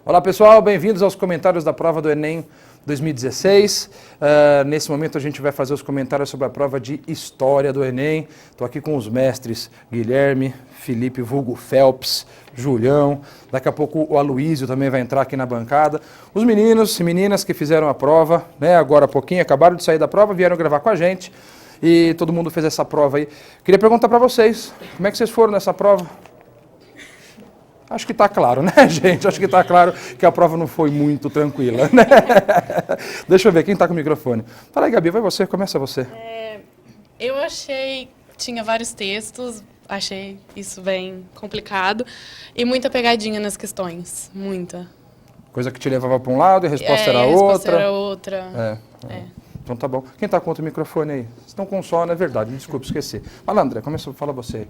Olá pessoal, bem-vindos aos comentários da prova do Enem 2016. Nesse momento a gente vai fazer os comentários sobre a prova de História do Enem. Estou aqui com os mestres Guilherme, Felipe vulgo Phelps, Julião. Daqui a pouco o Aloísio também vai entrar aqui na bancada. Os meninos e meninas que fizeram a prova, né, agora há pouquinho, acabaram de sair da prova, vieram gravar com a gente. E todo mundo fez essa prova aí. Queria perguntar para vocês, como é que vocês foram nessa prova? Acho que está claro, né, gente? Acho que está claro que a prova não foi muito tranquila, né? Deixa eu ver, quem está com o microfone? Fala aí, Gabi, vai você, começa você. Eu achei, tinha vários textos, achei isso bem complicado e muita pegadinha nas questões, muita. Coisa que te levava para um lado e a resposta era a outra. resposta era outra. Então tá bom. Quem está com outro microfone aí? Vocês estão com som, é verdade, desculpa, esqueci. Fala, André, fala você.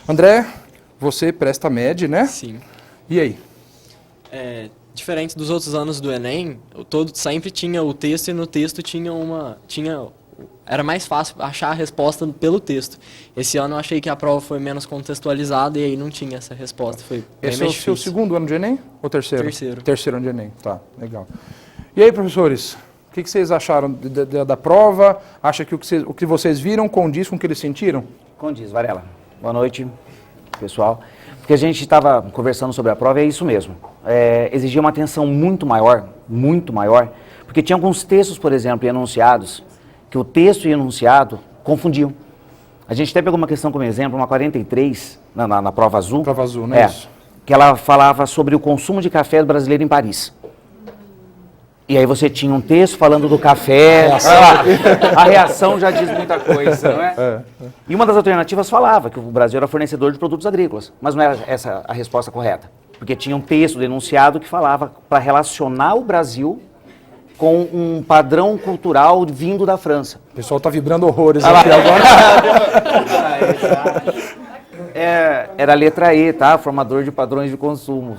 André... Você presta MED, né? Sim. E aí? Diferente dos outros anos do Enem, sempre tinha o texto e no texto era mais fácil achar a resposta pelo texto. Esse ano eu achei que a prova foi menos contextualizada e aí não tinha essa resposta. Foi bem Esse mais é o seu segundo ano de Enem ou terceiro? Terceiro. Terceiro ano de Enem, tá, legal. E aí, professores, o que vocês acharam da prova? Acha que o que vocês viram condiz com o que eles sentiram? Condiz, Varela. Boa noite, pessoal. Porque a gente estava conversando sobre a prova, é isso mesmo. Exigia uma atenção muito maior, porque tinha alguns textos, por exemplo, enunciados, que o texto e o enunciado confundiam. A gente até pegou uma questão como exemplo, uma 43, na prova azul. Prova azul, não é isso? Que ela falava sobre o consumo de café do brasileiro em Paris. E aí você tinha um texto falando do café, a reação já diz muita coisa, não é? E uma das alternativas falava que o Brasil era fornecedor de produtos agrícolas, mas não era essa a resposta correta, porque tinha um texto denunciado que falava para relacionar o Brasil com um padrão cultural vindo da França. O pessoal está vibrando horrores aqui agora. Era a letra E, tá? Formador de padrões de consumo.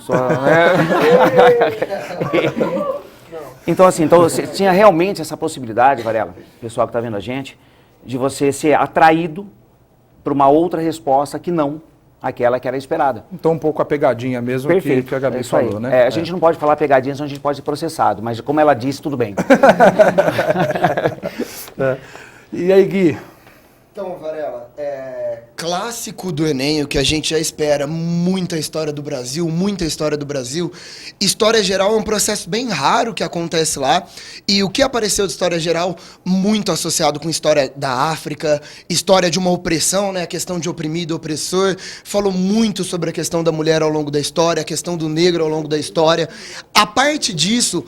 Então, você tinha realmente essa possibilidade, Varela, pessoal que está vendo a gente, de você ser atraído para uma outra resposta que não aquela que era esperada. Então, um pouco a pegadinha mesmo que a Gabi falou, né? A gente não pode falar pegadinha, senão a gente pode ser processado, mas como ela disse, tudo bem. E aí, Gui? Então, Varela, clássico do Enem, o que a gente já espera, muita história do Brasil. História geral é um processo bem raro que acontece lá, e o que apareceu de história geral, muito associado com história da África, história de uma opressão, né, a questão de oprimido e opressor, falou muito sobre a questão da mulher ao longo da história, a questão do negro ao longo da história. A parte disso,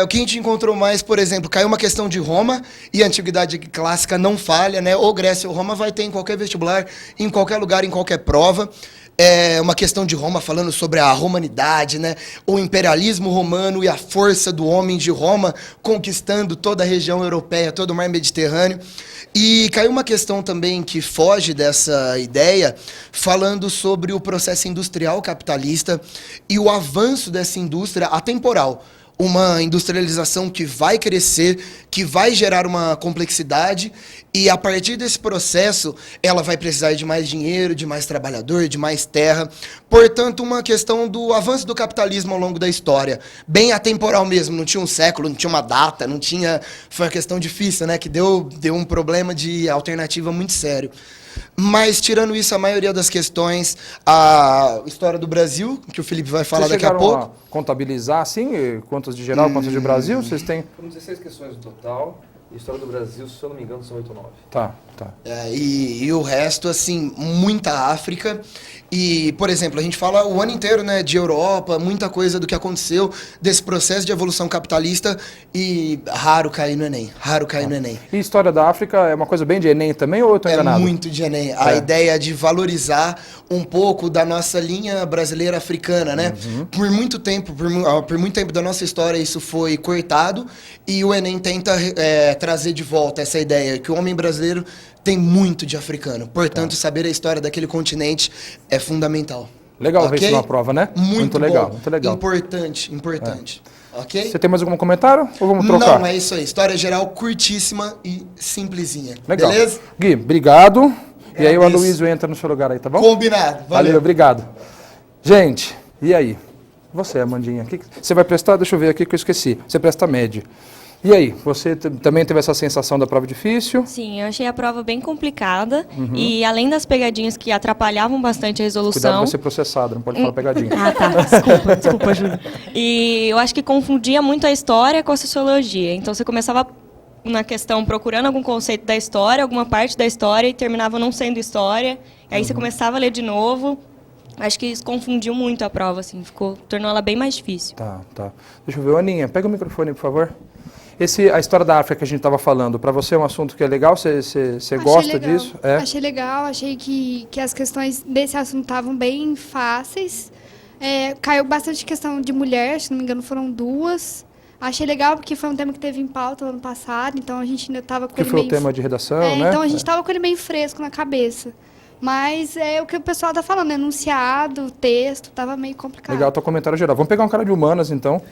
o que a gente encontrou mais, por exemplo, caiu uma questão de Roma, e a Antiguidade Clássica não falha, né, ou Grécia ou Roma vai ter em qualquer vestibular, em qualquer lugar, em qualquer prova. Uma questão de Roma falando sobre a romanidade, né? O imperialismo romano e a força do homem de Roma conquistando toda a região europeia, todo o mar Mediterrâneo. E caiu uma questão também que foge dessa ideia, falando sobre o processo industrial capitalista e o avanço dessa indústria atemporal. Uma industrialização que vai crescer, que vai gerar uma complexidade, e a partir desse processo, ela vai precisar de mais dinheiro, de mais trabalhador, de mais terra. Portanto, uma questão do avanço do capitalismo ao longo da história. Bem atemporal mesmo, não tinha um século, não tinha uma data, não tinha... Foi uma questão difícil, né? Que deu um problema de alternativa muito sério. Mas, tirando isso, a maioria das questões, a história do Brasil, que o Felipe vai falar daqui a pouco. Vocês chegaram a contabilizar, assim, quantas de geral, quantas de Brasil? Vocês têm... Foram 16 questões no total, e história do Brasil, se eu não me engano, são 8 ou 9. Tá. E o resto, assim, muita África. E, por exemplo, a gente fala o ano inteiro, né, de Europa, muita coisa do que aconteceu, desse processo de evolução capitalista, e raro cair no Enem, E história da África é uma coisa bem de Enem também, ou eu estou enganado? É muito de Enem. A ideia de valorizar um pouco da nossa linha brasileira africana, né? Por muito tempo da nossa história isso foi cortado, e o Enem tenta trazer de volta essa ideia que o homem brasileiro tem muito de africano. Portanto, saber a história daquele continente é fundamental. Legal ver isso na prova, né? Muito legal. Importante. Ok? Você tem mais algum comentário ou vamos trocar? Não, é isso aí. História geral curtíssima e simplesinha. Legal. Beleza? Gui, obrigado. E aí o Aloísio entra no seu lugar aí, tá bom? Combinado. Valeu, obrigado. Gente, e aí? Você, Amandinha, você vai prestar? Deixa eu ver aqui que eu esqueci. Você presta média. E aí, você também teve essa sensação da prova difícil? Sim, eu achei a prova bem complicada e além das pegadinhas que atrapalhavam bastante a resolução... Cuidado, vai ser processado, não pode falar pegadinha. Ah, tá. Desculpa, Júlia. E eu acho que confundia muito a história com a sociologia. Então, você começava na questão procurando algum conceito da história, alguma parte da história, e terminava não sendo história. E aí você começava a ler de novo. Acho que isso confundiu muito a prova, assim, tornou ela bem mais difícil. Tá. Deixa eu ver, Aninha, pega o microfone, por favor. A história da África que a gente estava falando, para você é um assunto que é legal? Você gosta legal. disso? É? Achei legal, achei que as questões desse assunto estavam bem fáceis. Caiu bastante questão de mulher, se não me engano foram 2. Achei legal porque foi um tema que teve em pauta no ano passado, então a gente ainda estava com Que ele foi bem... o tema de redação, né? Então a gente estava com ele bem fresco na cabeça. Mas é o que o pessoal tá falando, enunciado, texto, tava meio complicado. Legal, teu comentário geral. Vamos pegar um cara de humanas, então.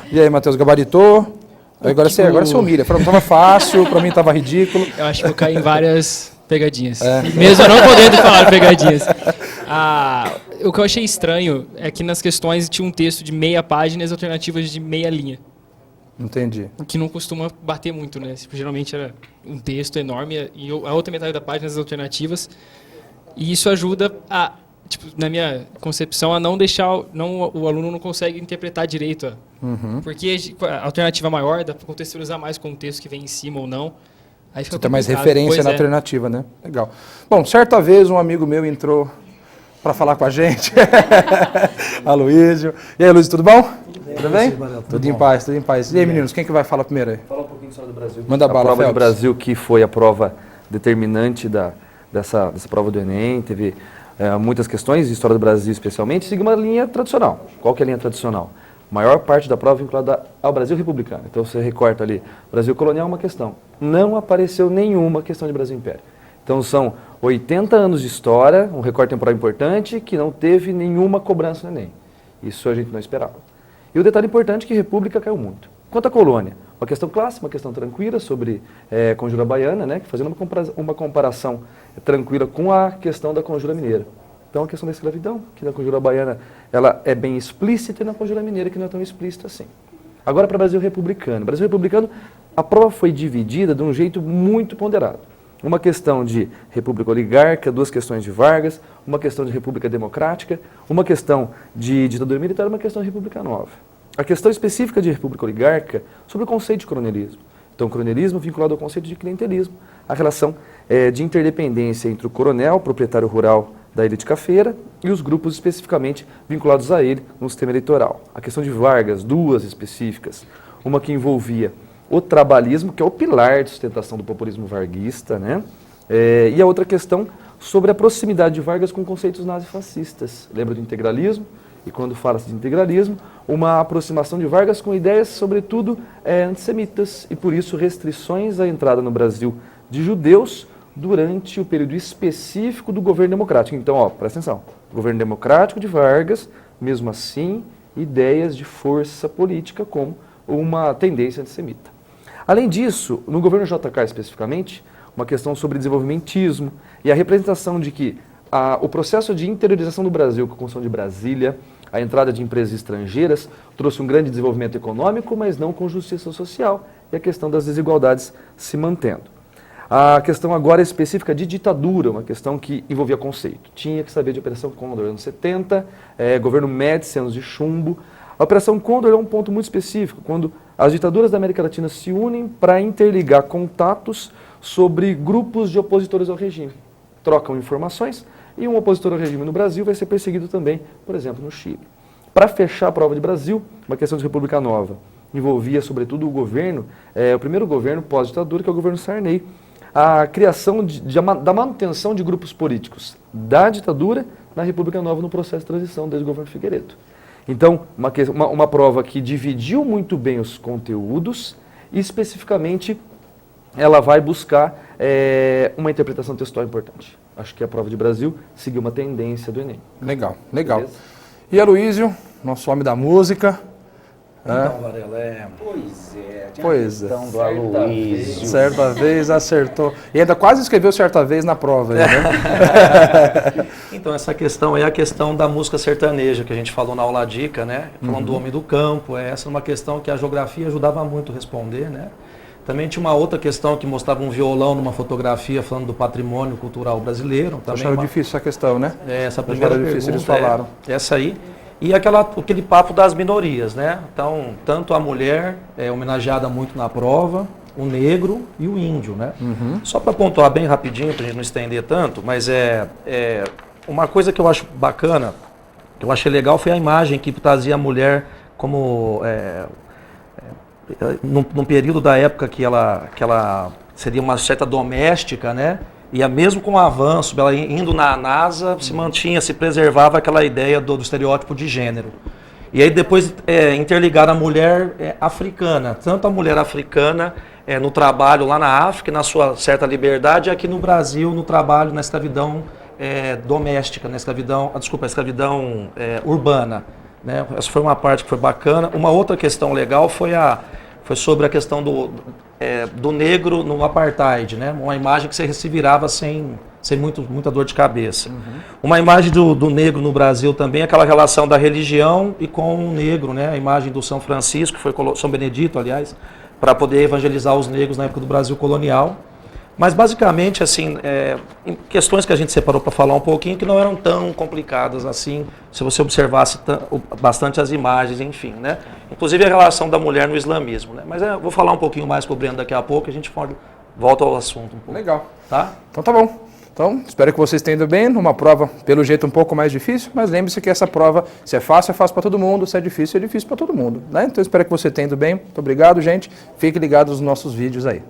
E aí, Matheus, gabaritou? Agora você humilha. Falou que tava fácil, pra mim tava ridículo. Eu acho que eu caí em várias pegadinhas. Mesmo eu não podendo falar pegadinhas. O que eu achei estranho é que nas questões tinha um texto de meia página e as alternativas de meia linha. Entendi. O que não costuma bater muito, né? Geralmente era um texto enorme e a outra metade da página as alternativas. E isso ajuda a, na minha concepção, a não deixar... o aluno não consegue interpretar direito. Porque a alternativa maior dá para contextualizar mais com o texto que vem em cima ou não. Aí fica Você tem mais complicado. referência na alternativa, né? Legal. Bom, certa vez um amigo meu entrou para falar com a gente. Aloísio. E aí, Luiz, tudo bom? Tudo bem? Tudo em paz, tudo em paz. E aí, meninos, quem que vai falar primeiro aí? Fala um pouquinho só do Brasil. Manda bala, A prova do Phelps. Brasil, que foi a prova determinante dessa prova do Enem, teve muitas questões, história do Brasil especialmente, seguiu uma linha tradicional. Qual que é a linha tradicional? A maior parte da prova vinculada ao Brasil republicano. Então você recorta ali, Brasil colonial, uma questão. Não apareceu nenhuma questão de Brasil Império. Então são 80 anos de história, um recorte temporal importante, que não teve nenhuma cobrança no Enem. Isso a gente não esperava. E o detalhe importante é que República caiu muito. Quanto à colônia, uma questão clássica, uma questão tranquila sobre Conjura Baiana, né, fazendo uma comparação tranquila com a questão da Conjura Mineira. Então a questão da escravidão, que na Conjura Baiana ela é bem explícita e na Conjura Mineira que não é tão explícita assim. Agora para o Brasil Republicano. Brasil Republicano, a prova foi dividida de um jeito muito ponderado. Uma questão de república oligárquica, 2 questões de Vargas, uma questão de república democrática, uma questão de ditadura militar e uma questão de república nova. A questão específica de república oligárquica sobre o conceito de coronelismo. Então, coronelismo vinculado ao conceito de clientelismo, a relação de interdependência entre o coronel, proprietário rural da elite cafeira, e os grupos especificamente vinculados a ele no sistema eleitoral. A questão de Vargas, 2 específicas, uma que envolvia o trabalhismo, que é o pilar de sustentação do populismo varguista, né? E a outra questão sobre a proximidade de Vargas com conceitos nazifascistas. Lembra do integralismo? E quando fala-se de integralismo, uma aproximação de Vargas com ideias, sobretudo, antissemitas, e por isso restrições à entrada no Brasil de judeus durante o período específico do governo democrático. Então, presta atenção, governo democrático de Vargas, mesmo assim, ideias de força política como uma tendência antissemita. Além disso, no governo JK especificamente, uma questão sobre desenvolvimentismo e a representação de que o processo de interiorização do Brasil com a construção de Brasília, a entrada de empresas estrangeiras, trouxe um grande desenvolvimento econômico, mas não com justiça social, e a questão das desigualdades se mantendo. A questão agora específica de ditadura, uma questão que envolvia conceito. Tinha que saber de Operação Condor, anos 70, governo Médici, anos de chumbo. A Operação Condor é um ponto muito específico, quando as ditaduras da América Latina se unem para interligar contatos sobre grupos de opositores ao regime. Trocam informações e um opositor ao regime no Brasil vai ser perseguido também, por exemplo, no Chile. Para fechar a prova de Brasil, uma questão de República Nova. Envolvia, sobretudo, o governo, o primeiro governo pós-ditadura, que é o governo Sarney, a criação da manutenção de grupos políticos da ditadura na República Nova no processo de transição desde o governo Figueiredo. Então, uma prova que dividiu muito bem os conteúdos e, especificamente, ela vai buscar uma interpretação textual importante. Acho que a prova de Brasil seguiu uma tendência do Enem. Legal, legal. Beleza? E Aloísio, nosso homem da música, Hã? Então, Varela, Pois é. Então, do Aloysio. Certa vez acertou. E ainda quase escreveu certa vez na prova, né? Então, essa questão é a questão da música sertaneja, que a gente falou na aula dica, né? Falando do homem do campo. Essa é uma questão que a geografia ajudava muito a responder, né? Também tinha uma outra questão que mostrava um violão numa fotografia falando do patrimônio cultural brasileiro. Também Acharam difícil essa questão, né? Essa primeira Acharam pergunta, difícil, eles falaram. essa aí. E aquele papo das minorias, né? Então, tanto a mulher é homenageada muito na prova, o negro e o índio, né? Só para pontuar bem rapidinho, para a gente não estender tanto, mas uma coisa que eu acho bacana, que eu achei legal, foi a imagem que trazia a mulher como... num período da época que ela seria uma certa doméstica, né? E mesmo com o avanço, ela indo na NASA, se preservava aquela ideia do estereótipo de gênero. E aí depois interligaram a mulher africana, tanto a mulher africana no trabalho lá na África, na sua certa liberdade, e aqui no Brasil, no trabalho, na escravidão doméstica, na escravidão urbana. Né? Essa foi uma parte que foi bacana. Uma outra questão legal foi sobre a questão do negro no apartheid, né? Uma imagem que você se virava sem muita dor de cabeça. Uma imagem do negro no Brasil também, aquela relação da religião e com o negro, né? A imagem do São Francisco, São Benedito, aliás, para poder evangelizar os negros na época do Brasil colonial. Mas basicamente, assim, questões que a gente separou para falar um pouquinho que não eram tão complicadas assim, se você observasse bastante as imagens, enfim, né? Inclusive a relação da mulher no islamismo, né? Mas eu vou falar um pouquinho mais com o Breno daqui a pouco, a gente volta ao assunto um pouco. Legal. Tá? Então tá bom. Então, espero que vocês tenham ido bem, numa prova, pelo jeito, um pouco mais difícil, mas lembre-se que essa prova, se é fácil para todo mundo, se é difícil para todo mundo, né? Então, espero que você tenha ido bem. Muito obrigado, gente. Fiquem ligados nos nossos vídeos aí.